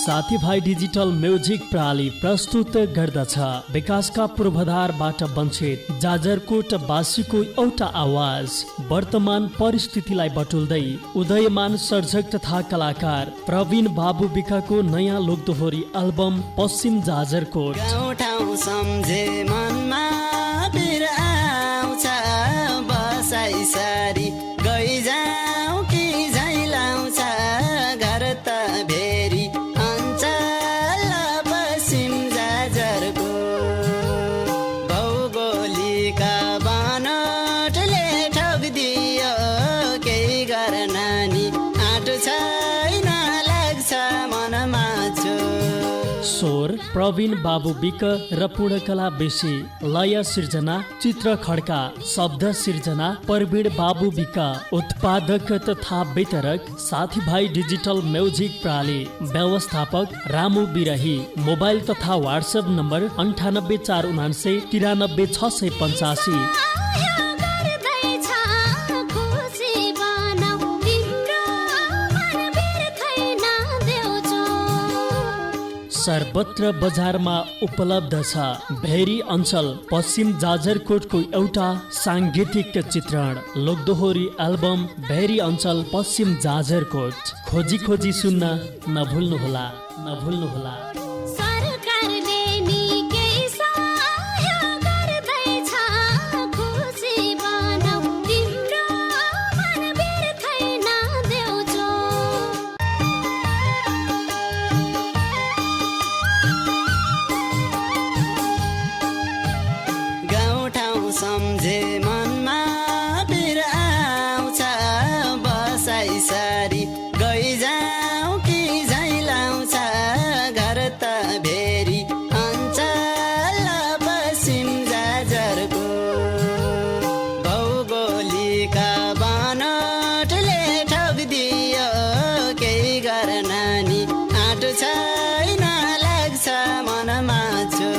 साथीभाइ digital music प्रणाली प्रस्तुत गर्दछ विकासका पूर्वाधारबाट वञ्चित जाजरकोट वासीको एउटा आवाज। वर्तमान परिस्थितिलाई बटुल्दै उदयमान सर्जक तथा कलाकार प्रवीण बाबु विकाको नयाँ लोकदोहोरी एल्बम पश्चिम जाजरकोट। गाउँ ठाउँ सम्झे मनमा पिर आउँछ, बसाइ सारी गइजाऊ कि झैलाउँछ, घर त भेरी अञ्चल पश्चिम जाजरको। भौगोलिका बनोटले ठोकिदियो, केही गर नानी आँटो छैन लाग्छ मनमा छो। स्वर प्रवीण बाबु विक र पूर्णकला बेसी, लय सिर्जना चित्र खड्का, शब्द सिर्जना प्रवीण बाबु विक, उत्पादक तथा वितरक साथीभाइ डिजिटल म्युजिक प्रणाली, व्यवस्थापक रामु बिरही। मोबाइल तथा व्हाट्सएप नम्बर 9849 93 685। सर्वत्र बजारमा उपलब्ध छ। भेरी अञ्चल पश्चिम जाजरकोटको एउटा साङ्गीतिक चित्रण, लोकदोहोरी एल्बम भेरी अञ्चल पश्चिम जाजरकोट। खोजी खोजी सुन्न नभुल्नुहोला, नभुल्नुहोला। सम्झे मनमा पिर आउँछ, बसाइ सारी गइजाऊ कि झैलाउँछ, घर त भेरी अञ्चल पश्चिम जाजरको। भौगोलिका बनोटले ठोकिदियो, केही गर नानी आँटो छैन लाग्छ मनमा छो।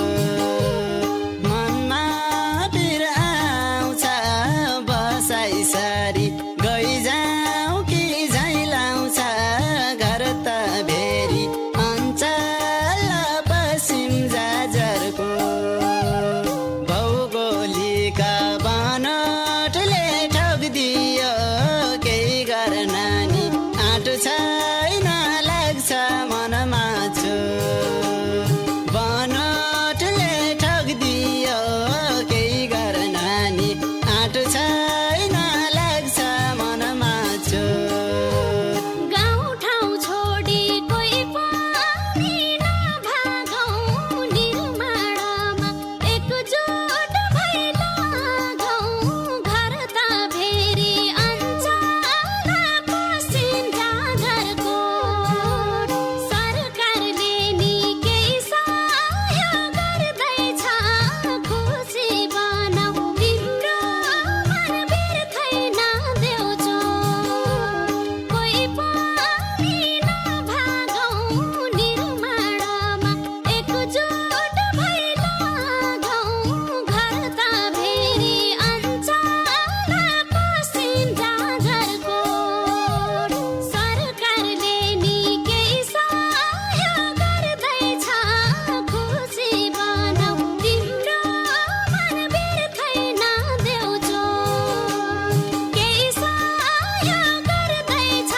सारी गइजाऊ कि झैलाउँछ, घर त भेरी अञ्चल पश्चिम जाजरको। भौगोलिका बनोटले ठोकिदियो, केही गर नानी आँटो छैन लाग्छ मनमा छो। बनोटले ठोकिदियो, केही गर नानी आँटो छैन लाग्छ मनमा छो। गाउँ ठाउँ छोडी कोही पनि नभागौँ, निर्माणमा एकजुट भई लागौँ, घर त भेरी अञ्चल पश्चिम जाजरको। सरकारले नि केही सहयोग गर्दैछ, खुसी बनाऊ तिम्रो मन बिर्खै नदेऊ। कोही पनि नभागौँ, निर्माणमा एकजुट भई लागौँ, घर त भेरी अञ्चल पश्चिम जाजरको। सरकारले नि केही सहयोग गर्दैछ, खुसी बनाऊ तिम्रो मन बिर्खै नदेऊ। केही सहयोग गर्दैछ,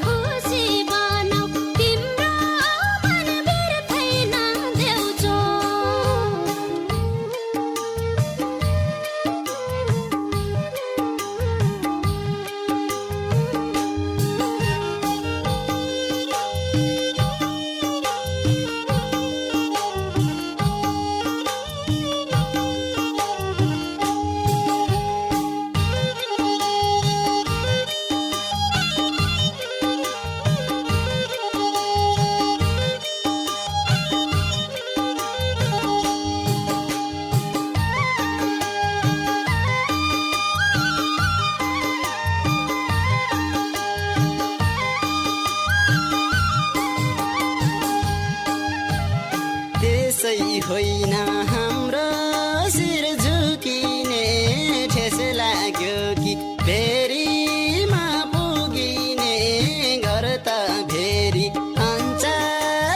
खुसी बनाऊ तिम्रो मन बिर्खै नदेऊ। त्यसै होइन हाम्रो शिर झुकिने, ठेस लाग्यो कि भेरीमा पुगिने, घर त भेरी अञ्चल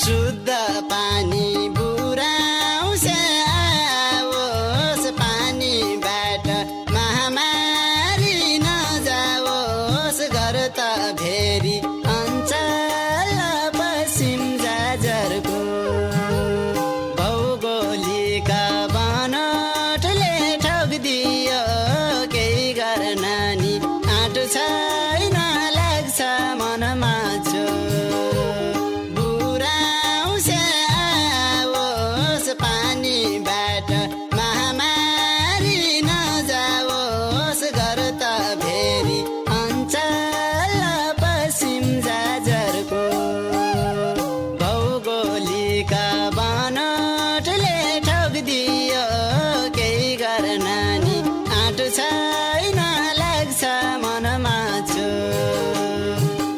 शुद्ध पानी बुराउँछ आओस् पानीबाट महामारी नजाओस् घर त भेरी अञ्चल पश्चिम जाजरको भौगोलिक बनोटले ठोकिदियो केही गर्न नि आँट छैन लाग्छ मनमा छो बुराउँछ आओस् पानीबाट महामारी नजाओस् घर त भेरी अञ्चल पश्चिम जाजरको भौगोलिक बनोटले ठोकिदियो केही गर्न नि आँट छैन लाग्छ मनमा छो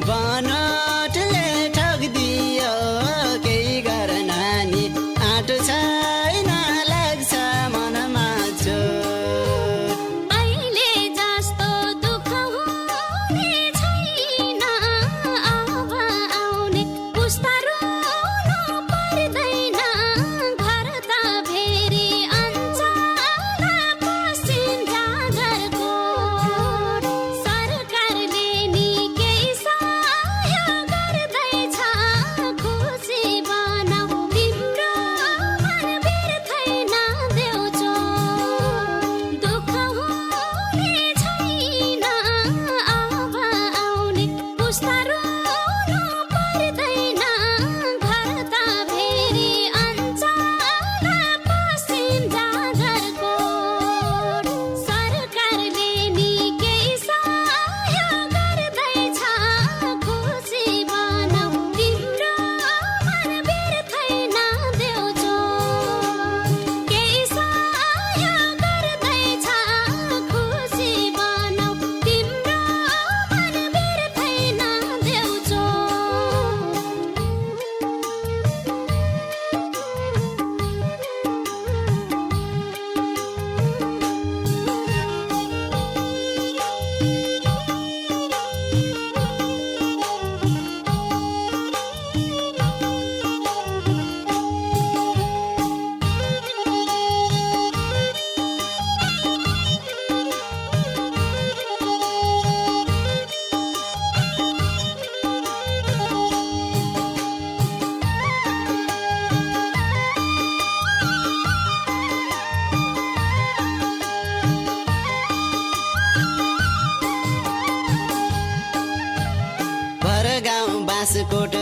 बनोटले ठोकिदियो केही गर्न नि आँट छैन लाग्छ मनमा छो अहिले जस्तो दुःख हुने छैन अब आउने पुस्ता रुनु पर्दैन घर त फेरि अञ्चल पश्चिम जाजरको सरकारले नि केही सहयोग गर्दैछ खुसी बनाऊ तिम्रो मन बिर्दैन देउचो दुःख हुने छैन अब आउने पुस्ता रुनु पर्दैन घर त फेरि अञ्चल पश्चिम जाजरको सरकारले नि केही सहयोग गर्दैछ खुसी बनाऊ तिम्रो मन बिर्दैन देउचो केही सहयोग गर्दैछ खुसी बनाऊ तिम्रो मन बिर्दैन देउचो भरगाउँ बाँसकोट